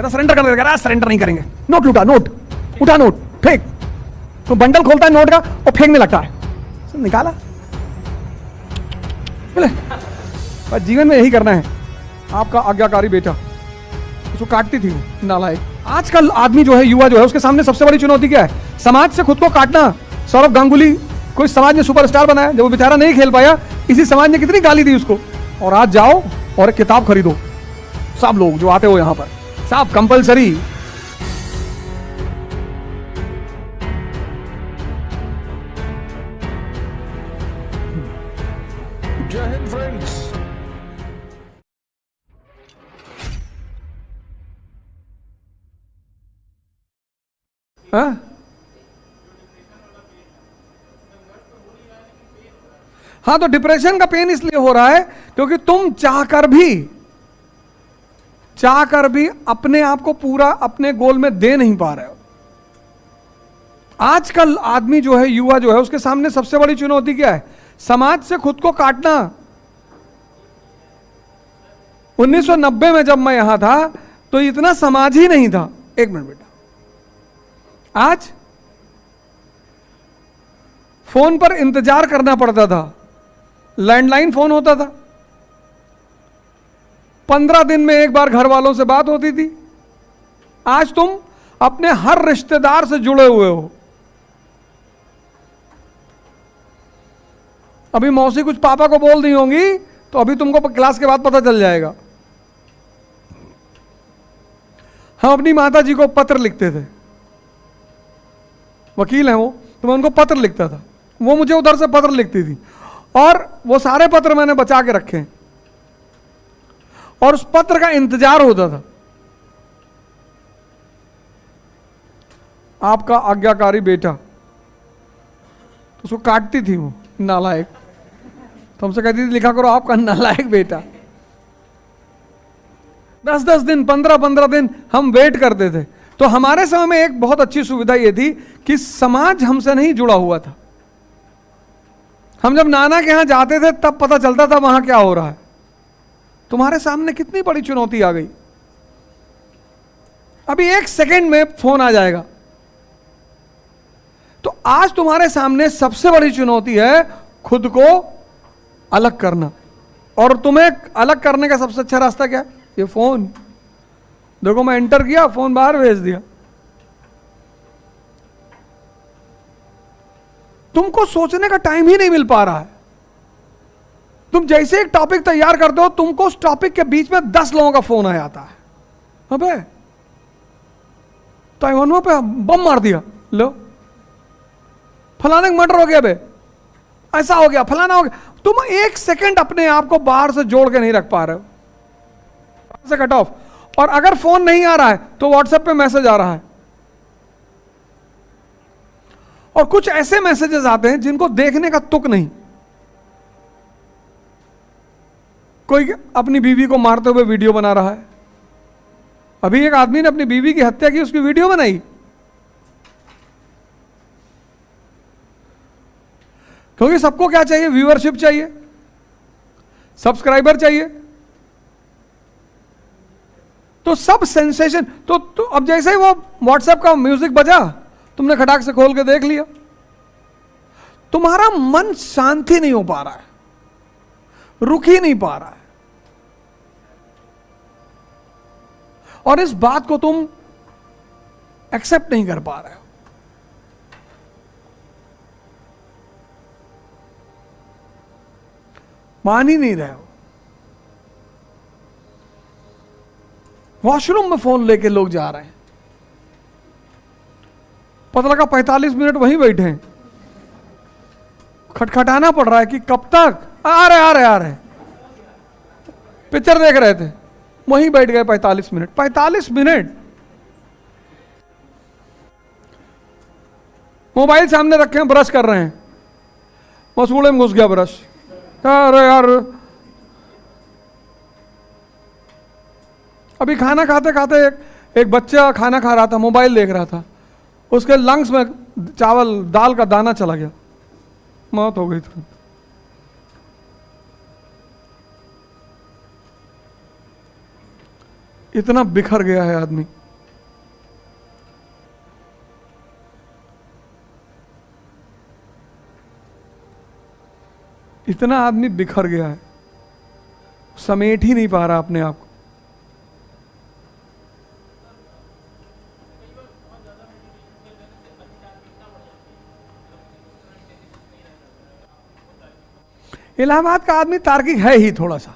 कहता सरेंडर कर देगा, सरेंडर नहीं करेंगे, नोट लूटा, नोट उठा, नोट फेंक। तो बंडल खोलता है नोट का और फेंकने लगता है, निकाला। बस जीवन में यही करना है। आपका आज्ञाकारी बेटा, उसको काटती थी वो नालायक। आजकल आदमी जो है, युवा जो है, उसके सामने सबसे बड़ी चुनौती क्या है? समाज से खुद को काटना। सौरव गांगुली कोई समाज ने सुपरस्टार बनाया, जब वो बेचारा नहीं खेल पाया, इसी समाज ने कितनी गाली दी उसको। और आज जाओ और एक किताब खरीदो, सब लोग जो आते हो यहां पर, सब कंपलसरी। जय हिंद फ्रेंड्स। हाँ, तो डिप्रेशन का पेन इसलिए हो रहा है क्योंकि तुम चाहकर भी अपने आप को पूरा अपने गोल में दे नहीं पा रहे हो। आजकल आदमी जो है, युवा जो है, उसके सामने सबसे बड़ी चुनौती क्या है? समाज से खुद को काटना। 1990 में जब मैं यहां था तो इतना समाज ही नहीं था। एक मिनट बेटा, आज फोन पर इंतजार करना पड़ता था, लैंडलाइन फोन होता था, 15 दिन में एक बार घर वालों से बात होती थी। आज तुम अपने हर रिश्तेदार से जुड़े हुए हो। अभी मौसी कुछ पापा को बोल दी होंगी तो अभी तुमको क्लास के बाद पता चल जाएगा। हम अपनी माता जी को पत्र लिखते थे, वकील हैं वो, तो मैं उनको पत्र लिखता था, वो मुझे उधर से पत्र लिखती थी, और वो सारे पत्र मैंने बचा के रखे हैं, और उस पत्र का इंतजार होता था। आपका आज्ञाकारी बेटा, तो उसको काटती थी वो नालायक, तो हमसे कहती थी लिखा करो आपका नालायक बेटा। 10-10 दिन, 15-15 दिन हम वेट करते थे। तो हमारे समय में एक बहुत अच्छी सुविधा यह थी कि समाज हमसे नहीं जुड़ा हुआ था। हम जब नाना के यहां जाते थे तब पता चलता था वहां क्या हो रहा है। तुम्हारे सामने कितनी बड़ी चुनौती आ गई। अभी 1 सेकंड में फोन आ जाएगा। तो आज तुम्हारे सामने सबसे बड़ी चुनौती है खुद को अलग करना। और तुम्हें अलग करने का सबसे अच्छा रास्ता क्या है? ये फोन। देखो, मैं एंटर किया, फोन बाहर भेज दिया। तुमको सोचने का टाइम ही नहीं मिल पा रहा है। तुम जैसे एक टॉपिक तैयार करते हो, तुमको उस टॉपिक के बीच में 10 लोगों का फोन आ जाता है। अबे ताइवान पे बम मार दिया, लो फलाने मर्डर हो गया, बे ऐसा हो गया, फलाना हो गया। तुम 1 सेकंड अपने आप को बाहर से जोड़ के नहीं रख पा रहे हो, से कट ऑफ। और अगर फोन नहीं आ रहा है तो व्हाट्सएप पे मैसेज आ रहा है, और कुछ ऐसे मैसेजेस आते हैं जिनको देखने का तुक नहीं। कोई अपनी बीवी को मारते हुए वीडियो बना रहा है। अभी एक आदमी ने अपनी बीवी की हत्या की, उसकी वीडियो बनाई। क्योंकि सबको क्या चाहिए? व्यूअरशिप चाहिए, सब्सक्राइबर चाहिए। तो सब सेंसेशन। तो अब जैसे ही वो व्हाट्सएप का म्यूजिक बजा, तुमने खटाक से खोल के देख लिया। तुम्हारा मन शांति नहीं हो पा रहा है, रुक ही नहीं पा रहा है, और इस बात को तुम एक्सेप्ट नहीं कर पा रहे हो। मान ही नहीं रहे हो। वॉशरूम में फोन लेके लोग जा रहे हैं, पता लगा 45 मिनट वहीं बैठे हैं। खटखटाना पड़ रहा है कि कब तक। आ रहे पिक्चर देख रहे थे, वहीं बैठ गए 45 मिनट। 45 मिनट मोबाइल सामने रखे हैं, ब्रश कर रहे हैं, मसूड़े में घुस गया ब्रश। अरे यार, अभी खाना खाते खाते एक बच्चा खाना खा रहा था, मोबाइल देख रहा था, उसके लंग्स में चावल दाल का दाना चला गया, मौत हो गई तुरंत। इतना बिखर गया है आदमी। इतना आदमी बिखर गया है, समेट ही नहीं पा रहा अपने आप को। इलाहाबाद का आदमी तार्किक है ही थोड़ा सा,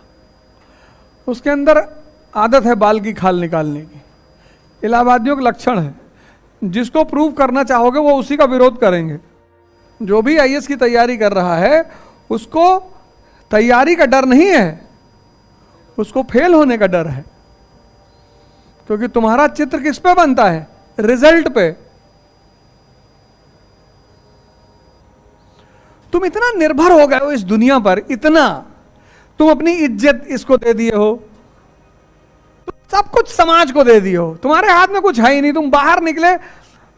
उसके अंदर आदत है बाल की खाल निकालने की। इलाहाबादियों का लक्षण है, जिसको प्रूव करना चाहोगे वो उसी का विरोध करेंगे। जो भी आईएएस की तैयारी कर रहा है उसको तैयारी का डर नहीं है, उसको फेल होने का डर है। क्योंकि तुम्हारा चित्र किस पे बनता है? रिजल्ट पे। तुम इतना निर्भर हो गए हो इस दुनिया पर, इतना तुम अपनी इज्जत इसको दे दिए हो, तुम सब कुछ समाज को दे दिए हो, तुम्हारे हाथ में कुछ है ही नहीं। तुम बाहर निकले,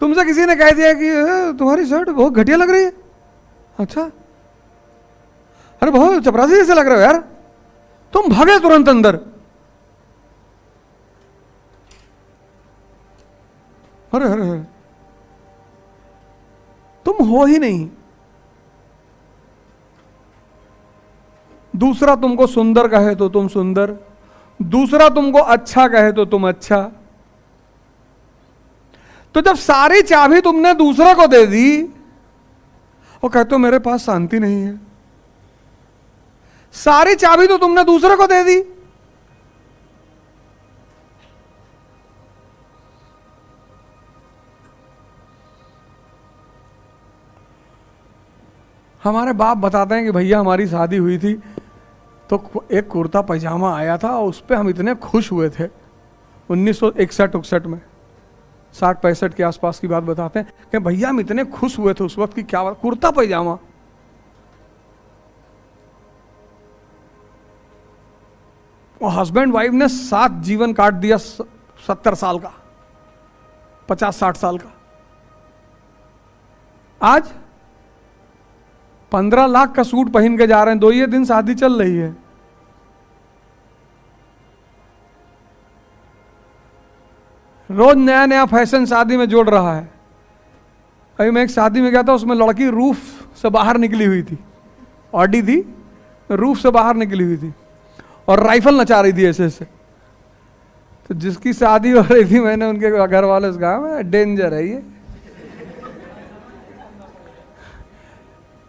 तुमसे किसी ने कह दिया कि तुम्हारी शर्ट बहुत घटिया लग रही है। अच्छा, अरे बहुत चपरासी जैसे लग रहे हो यार, तुम भागे तुरंत अंदर। अरे अरे अरे, तुम हो ही नहीं। दूसरा तुमको सुंदर कहे तो तुम सुंदर, दूसरा तुमको अच्छा कहे तो तुम अच्छा। तो जब सारी चाबी तुमने दूसरे को दे दी और कहते हो मेरे पास शांति नहीं है, सारी चाबी तो तुमने दूसरे को दे दी। हमारे बाप बताते हैं कि भैया हमारी शादी हुई थी तो एक कुर्ता पैजामा आया था और उस पर हम इतने खुश हुए थे 1961-61 में, 60-65 के आसपास की बात बताते हैं कि भैया हम इतने खुश हुए थे उस वक्त की क्या बात, कुर्ता पैजामा। और हस्बैंड वाइफ ने साथ जीवन काट दिया, 70 साल का, 50-60 साल का। आज 15 लाख का सूट पहन के जा रहे हैं, 2 ही दिन शादी चल रही है। रोज नया नया फैशन शादी में जोड़ रहा है। अभी मैं एक शादी में गया था, उसमें लड़की रूफ से बाहर निकली हुई थी, ऑडी थी, रूफ से बाहर निकली हुई थी और राइफल नचा रही थी ऐसे ऐसे। तो जिसकी शादी हो रही थी, मैंने उनके घर वाले से कहा डेंजर है ये।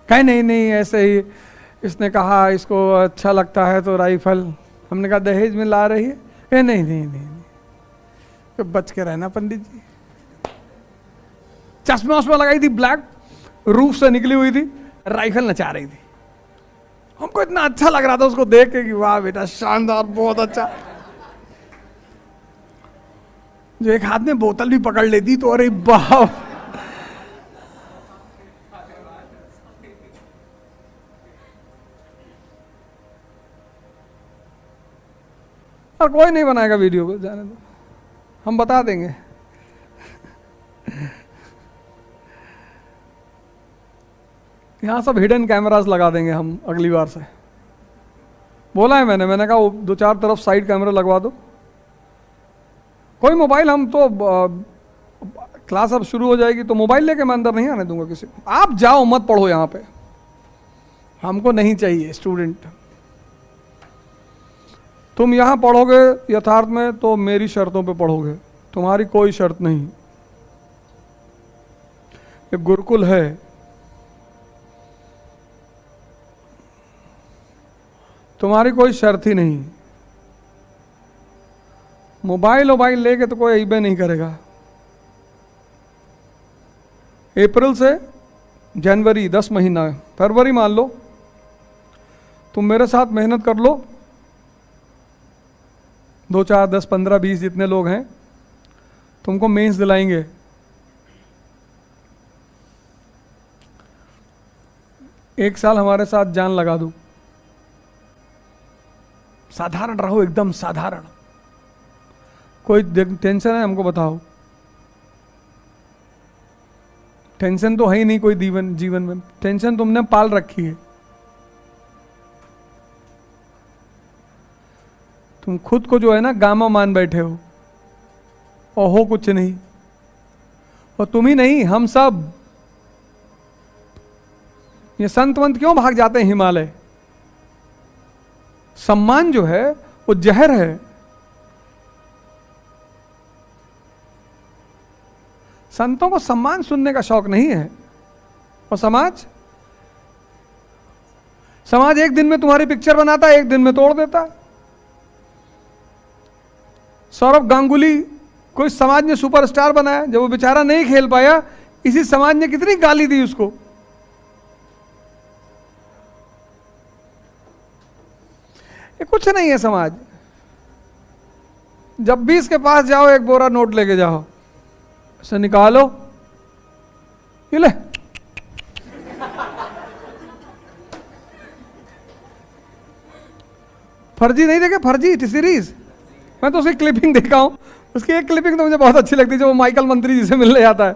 कहीं नहीं नहीं ऐसे ही, इसने कहा इसको अच्छा लगता है तो राइफल। हमने कहा दहेज में ला रही है? नहीं नहीं नहीं, नहीं। तो बच के रहना पंडित जी। चश्मा उस्मा लगाई थी ब्लैक, रूफ से निकली हुई थी, राइफल नचा रही थी। हमको इतना अच्छा लग रहा था उसको देख के कि वाह बेटा शानदार, बहुत अच्छा। जो एक हाथ में बोतल भी पकड़ लेती तो अरे बाप। और कोई नहीं बनाएगा वीडियो को, जाने दो, हम बता देंगे। यहां सब हिडन कैमरास लगा देंगे हम अगली बार से। बोला है मैंने कहा 2-4 तरफ साइड कैमरा लगवा दो। कोई मोबाइल, हम तो क्लास अब शुरू हो जाएगी तो मोबाइल लेके मैं अंदर नहीं आने दूंगा किसी को। आप जाओ, मत पढ़ो यहां पे, हमको नहीं चाहिए स्टूडेंट। तुम यहां पढ़ोगे यथार्थ में तो मेरी शर्तों पे पढ़ोगे, तुम्हारी कोई शर्त नहीं। एक गुरुकुल है, तुम्हारी कोई शर्त ही नहीं। मोबाइल वोबाइल लेके तो कोई अइबे नहीं करेगा। अप्रैल से जनवरी 10 महीना, फरवरी मान लो, तुम मेरे साथ मेहनत कर लो, 2, 4, 10, 15, 20 जितने लोग हैं, तुमको मेंस दिलाएंगे। एक साल हमारे साथ जान लगा दो, साधारण रहो, एकदम साधारण। कोई टेंशन है हमको बताओ? टेंशन तो है ही नहीं कोई जीवन में। टेंशन तुमने पाल रखी है। तुम खुद को जो है ना गामा मान बैठे हो और हो कुछ नहीं। और तुम ही नहीं, हम सब। ये संत वंत क्यों भाग जाते हैं हिमालय? सम्मान जो है वो जहर है। संतों को सम्मान सुनने का शौक नहीं है। और समाज एक दिन में तुम्हारी पिक्चर बनाता है, एक दिन में तोड़ देता है। सौरभ गांगुली को इस समाज ने सुपरस्टार बनाया, जब वो बेचारा नहीं खेल पाया, इसी समाज ने कितनी गाली दी उसको। ये कुछ नहीं है समाज। जब भी इसके पास जाओ एक बोरा नोट लेके जाओ, ऐसे निकालो, ये ले, फर्जी नहीं देखे, फर्जी सीरीज। मैं तो उसकी क्लिपिंग देखा हूं, उसकी एक क्लिपिंग तो मुझे बहुत अच्छी लगती है, जो वो माइकल मंत्री जी से मिलने जाता है।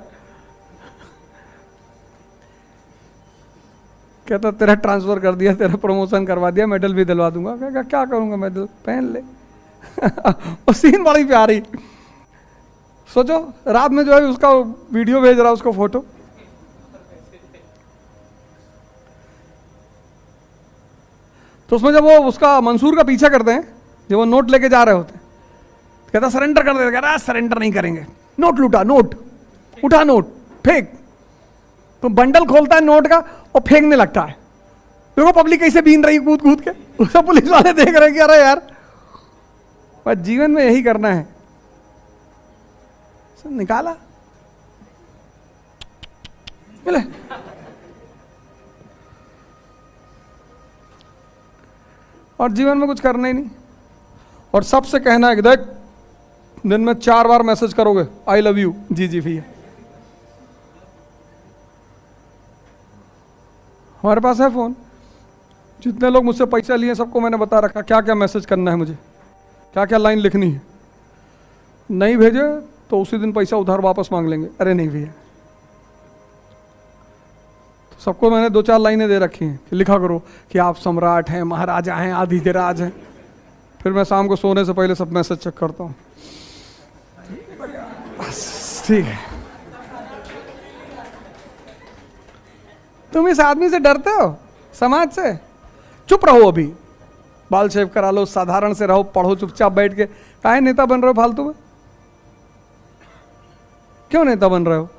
कहता तेरा ट्रांसफर कर दिया, तेरा प्रमोशन करवा दिया, मेडल भी दिलवा दूंगा। क्या क्या करूंगा, मेडल पहन ले। वो सीन बड़ी प्यारी। सोचो रात में जो है उसका वीडियो भेज रहा, उसको फोटो। तो उसमें जब वो उसका मंसूर का पीछा करते हैं, जब वो नोट लेके जा रहे होते हैं, कहता सरेंडर कर देते, कहता सरेंडर नहीं करेंगे, नोट लूटा, नोट उठा, नोट फेंक। तो बंडल खोलता है नोट का और फेंकने लगता है। देखो पब्लिक कैसे बीन रही कूद कूद के, उसका पुलिस वाले देख रहे हैं कि अरे यार, बस जीवन में यही करना है। सब निकाला, मिले। और जीवन में कुछ करना ही नहीं। और सबसे कहना है कि देख, दिन में 4 बार मैसेज करोगे आई लव यू, जी भैया। हमारे पास है फोन, जितने लोग मुझसे पैसा लिए सबको मैंने बता रखा क्या क्या मैसेज करना है, मुझे क्या क्या लाइन लिखनी है। नहीं भेजे तो उसी दिन पैसा उधार वापस मांग लेंगे। अरे नहीं भैया, तो सबको मैंने 2-4 लाइनें दे रखी हैं कि लिखा करो कि आप सम्राट हैं, महाराजा हैं, आदित्यराज हैं। फिर मैं शाम को सोने से पहले सब मैसेज चेक करता हूँ। ठीक है, तुम इस आदमी से डरते हो, समाज से? चुप रहो, अभी बाल शेव करा लो, साधारण से रहो, पढ़ो चुपचाप बैठ के। काहे नेता बन रहे हो फालतू में? क्यों नेता बन रहे हो?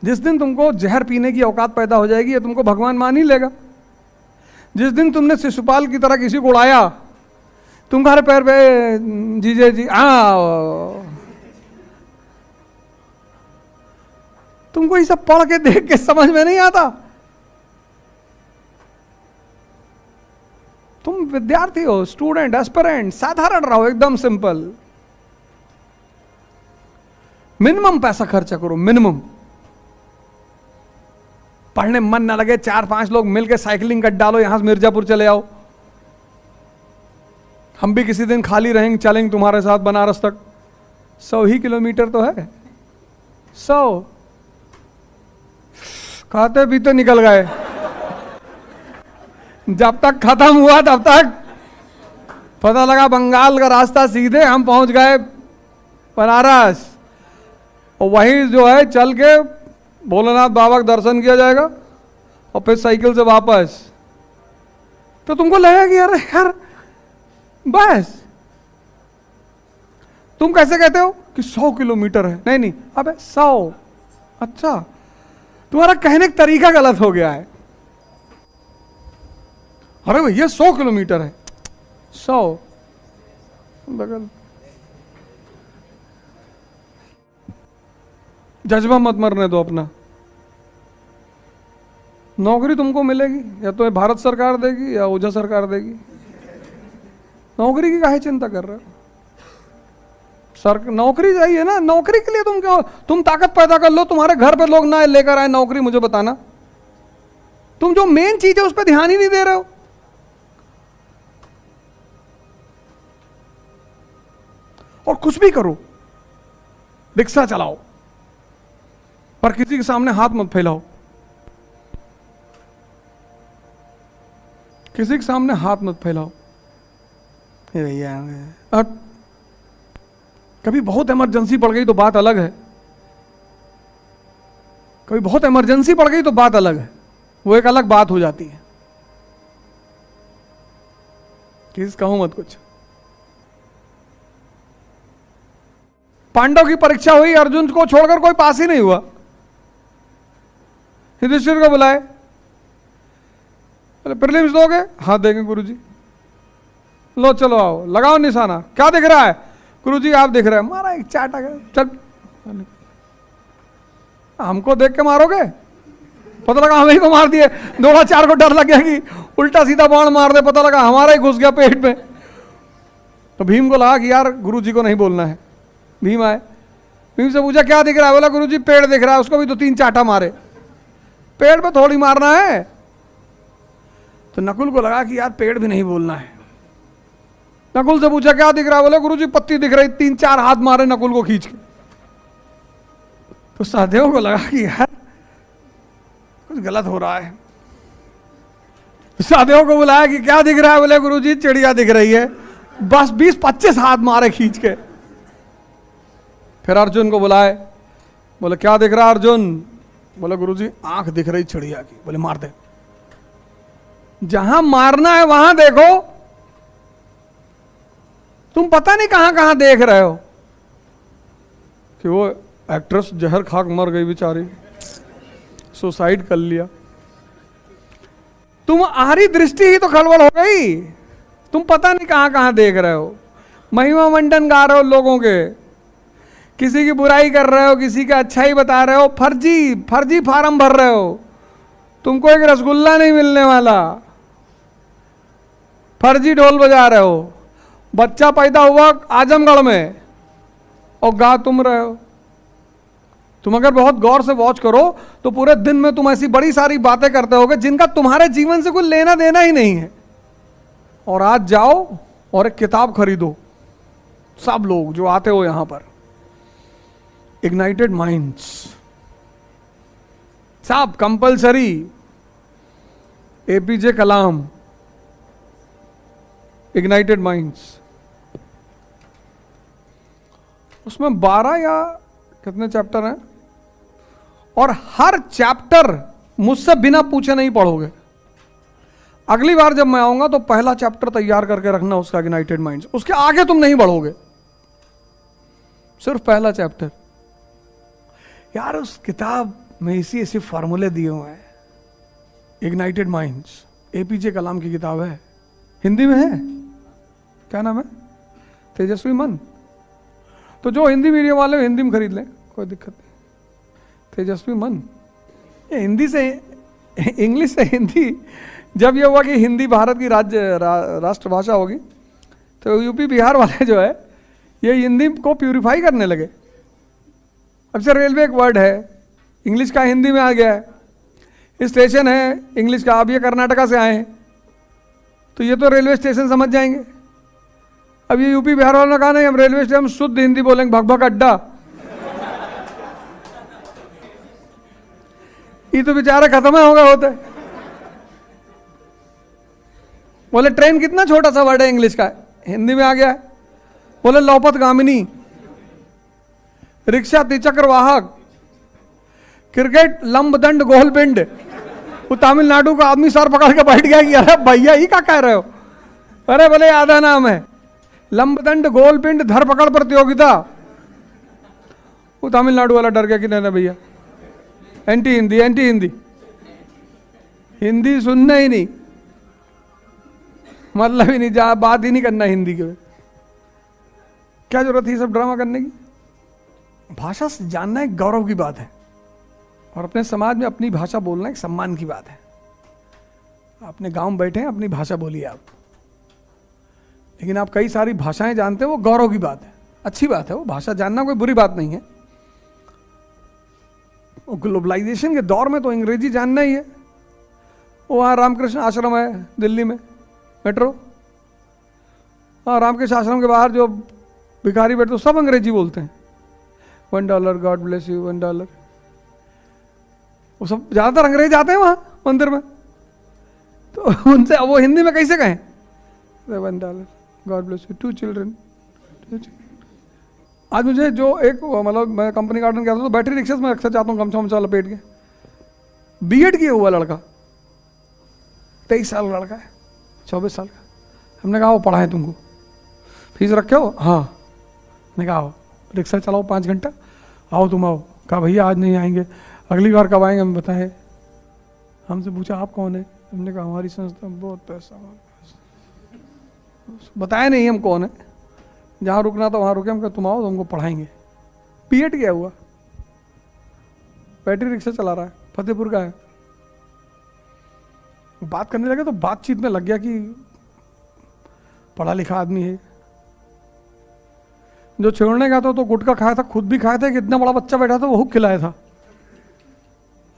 जिस दिन तुमको जहर पीने की औकात पैदा हो जाएगी, ये तुमको भगवान मान ही लेगा। जिस दिन तुमने शिशुपाल की तरह किसी को उड़ाया, तुम्हारे पैर पे जीजे जी तुमको ये सब पढ़ के देख के समझ में नहीं आता। तुम विद्यार्थी हो, स्टूडेंट, एस्पिरेंट, साधारण रहो, एकदम सिंपल। मिनिमम पैसा खर्चा करो, मिनिमम। पढ़ने मन ना लगे, 4-5 लोग मिलकर साइकिलिंग कर डालो, यहां से मिर्जापुर चले आओ। हम भी किसी दिन खाली रहेंगे, चलेंगे तुम्हारे साथ बनारस तक। 100 ही किलोमीटर तो है, 100। खाते पीते निकल गए। जब तक खत्म हुआ तब तक पता लगा बंगाल का रास्ता सीधे हम पहुंच गए बनारस। और वहीं जो है चल के भोलेनाथ बाबा का दर्शन किया जाएगा और फिर साइकिल से वापस। तो तुमको लगेगा कि यार बस। तुम कैसे कहते हो कि 100 किलोमीटर है? नहीं, अबे 100। अच्छा, तुम्हारा कहने का तरीका गलत हो गया है। अरे भैया 100 किलोमीटर है, 100 बगल। जज्बा मत मरने दो अपना। नौकरी तुमको मिलेगी, या तो भारत सरकार देगी या ओझा सरकार देगी। नौकरी की काहे चिंता कर रहे हो? नौकरी चाहिए ना, नौकरी के लिए तुम क्यों? तुम ताकत पैदा कर लो, तुम्हारे घर पे लोग ना लेकर आए नौकरी, मुझे बताना। तुम जो मेन चीज है उस पर ध्यान ही नहीं दे रहे हो। और कुछ भी करो, रिक्शा चलाओ, पर किसी के सामने हाथ मत फैलाओ। किसी के सामने हाथ मत फैलाओ, ये भैया। और कभी बहुत इमरजेंसी पड़ गई तो बात अलग है, कभी बहुत इमरजेंसी पड़ गई तो बात अलग है, वो एक अलग बात हो जाती है। किस कहूं मत कुछ। पांडव की परीक्षा हुई, अर्जुन को छोड़कर कोई पास ही नहीं हुआ। युधिष्ठिर को बुलाए, बोले प्रीलिम्स दोगे? हाँ देंगे गुरुजी। लो चलो आओ, लगाओ निशाना, क्या दिख रहा है? गुरुजी आप दिख रहे हैं। मारा एक चाटा, चल। हमको देख के मारोगे? पता लगा हमें ही को मार दिए, 2-4 को डर लग गया कि उल्टा सीधा बाण मार दे, पता लगा हमारा ही घुस गया पेट में। तो भीम को लगा कि यार गुरुजी को नहीं बोलना है। भीम आए, भीम से पूछा क्या दिख रहा है? बोला गुरुजी पेड़ दिख रहा है। उसको भी 2-3 चाटा मारे। पेड़ पे थोड़ी मारना है। तो नकुल को लगा कि यार पेड़ भी नहीं बोलना है। नकुल से पूछा क्या दिख रहा है? बोले गुरुजी पत्ती दिख रही। 3-4 हाथ मारे नकुल को खींच के। तो सहदेव को लगा कि यार कुछ गलत हो रहा है। सहदेव को बुलाया कि क्या दिख रहा है? बोले गुरुजी चिड़िया दिख रही है। बस 20-25 हाथ मारे खींच के। फिर अर्जुन को बुलाए, बोले क्या दिख रहा है अर्जुन? बोले गुरुजी आंख दिख रही चिड़िया की। बोले मार दे। जहां मारना है वहां देखो, तुम पता नहीं कहां कहां देख रहे हो। कि वो एक्ट्रेस जहर खाक मर गई बेचारी, सुसाइड कर लिया। तुम्हारी दृष्टि ही तो खलबल हो गई। तुम पता नहीं कहां कहां देख रहे हो। महिमा मंडन गा रहे हो लोगों के, किसी की बुराई कर रहे हो, किसी का अच्छाई बता रहे हो, फर्जी फार्म भर रहे हो। तुमको एक रसगुल्ला नहीं मिलने वाला, फर्जी ढोल बजा रहे हो। बच्चा पैदा हुआ आजमगढ़ में और गा तुम रहे हो। तुम अगर बहुत गौर से वॉच करो तो पूरे दिन में तुम ऐसी बड़ी सारी बातें करते होगे जिनका तुम्हारे जीवन से कोई लेना देना ही नहीं है। और आज जाओ और एक किताब खरीदो, सब लोग जो आते हो यहां पर, इग्नाइटेड माइंड्स, सब कंपलसरी, एपीजे कलाम, इग्नाइटेड माइंड्स। उसमें 12 या कितने चैप्टर हैं, और हर चैप्टर मुझसे बिना पूछे नहीं पढ़ोगे। अगली बार जब मैं आऊंगा तो पहला चैप्टर तैयार करके रखना उसका, इग्नाइटेड माइंड्स। उसके आगे तुम नहीं बढ़ोगे, सिर्फ पहला चैप्टर। यार उस किताब में ऐसे फार्मूले दिए हुए हैं। इग्नाइटेड माइंड्स एपीजे कलाम की किताब है, हिंदी में है। क्या नाम है? तेजस्वी मन। तो जो हिंदी मीडियम वाले हिंदी में खरीद लें, कोई दिक्कत नहीं। तेजस्वी मन, ये हिंदी से इंग्लिश से हिंदी, जब ये हुआ कि हिंदी भारत की राष्ट्रभाषा होगी तो यूपी बिहार वाले जो है ये हिंदी को प्यूरिफाई करने लगे। अब से रेलवे एक वर्ड है इंग्लिश का हिंदी में आ गया है, स्टेशन है इंग्लिश का। अब ये कर्नाटका से आए हैं तो ये तो रेलवे स्टेशन समझ जाएंगे। अब ये यूपी बिहार वालों ने कहा नहीं, हम रेलवे स्टेशन शुद्ध हिंदी बोलेंगे, भगभग अड्डा। ये तो बेचारा खत्म हो गए होते। बोले ट्रेन कितना छोटा सा वर्ड है इंग्लिश का, हिंदी में आ गया है। बोले लौपत गामिनी, रिक्शा तिचक्र वाहक, क्रिकेट लंबदंड गोलपिंड। वो तमिलनाडु का आदमी सर पकड़ के बैठ गया कि अरे भैया ही क्या कह रहे हो? अरे बोले आधा नाम है लंबदंड गोलपिंड धरपकड़ प्रतियोगिता। वो तमिलनाडु वाला डर गया कि नहीं भैया एंटी हिंदी हिंदी सुनना ही नहीं, मतलब ही नहीं, जा बात ही नहीं करना हिंदी के। क्या जरूरत है सब ड्रामा करने की? भाषा जानना एक गौरव की बात है और अपने समाज में अपनी भाषा बोलना एक सम्मान की बात है। अपने गांव में बैठे हैं, अपनी भाषा बोलिए आप। लेकिन आप कई सारी भाषाएं जानते हो, वो गौरव की बात है, अच्छी बात है। वो भाषा जानना कोई बुरी बात नहीं है। ग्लोबलाइजेशन के दौर में तो अंग्रेजी जानना ही है। वहाँ रामकृष्ण आश्रम है दिल्ली में, मेट्रो। हाँ, रामकृष्ण आश्रम के बाहर जो भिखारी बैठते सब अंग्रेजी बोलते हैं। $1 गॉड ब्लेस यू, $1। वो सब ज़्यादातर अंग्रेज आते हैं वहाँ मंदिर में। तो उनसे वो हिंदी में कैसे कहें, $7, गॉड ब्लेस यू, 2 चिल्ड्रन। आज मुझे जो एक मतलब मैं कंपनी गार्डन गया था तो बैटरी रिक्शा में अक्सर जाता हूँ गमछा वमछा लपेट के, बीएड किया हुआ लड़का, 23 साल का लड़का है, 24 साल का। हमने कहा वो पढ़ाएं तुमको, फीस रखे हो? हाँ। मैंने कहा आओ रिक्शा चलाओ 5 घंटा, आओ तुम आओ। कहा भैया आज नहीं आएंगे, अगली बार कब आएंगे हम बताएं। हमसे पूछा आप कौन है? हमने कहा हमारी संस्था में बहुत पैसा, बताया नहीं हम कौन है, जहाँ रुकना था वहाँ रुके। हम कहा तुम आओ तुमको पढ़ाएंगे। बीएड किया हुआ, बैटरी रिक्शा चला रहा है, फतेहपुर का है। बात करने लगे तो बातचीत में लग गया कि पढ़ा लिखा आदमी है। जो छोड़ने गया था तो गुटखा खाया था, खुद भी खाया था, कि इतना बड़ा बच्चा बैठा था वो हुक खिलाया था।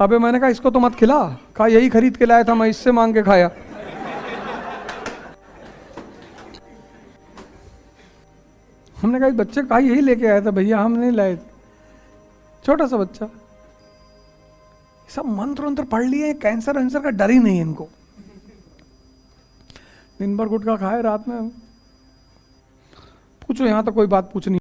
अबे मैंने कहा इसको तो मत खिला, कहा यही खरीद के लाया था मैं, इससे मांग के खाया। हमने कहा इस बच्चे का यही लेके आया था भैया, हम नहीं लाए थे, छोटा सा बच्चा। सब मंत्र वंत्र पढ़ लिए, कैंसर वैंसर का डर ही नहीं है इनको। दिन भर गुटखा खाए, रात में पूछो, यहां तक कोई बात पूछनी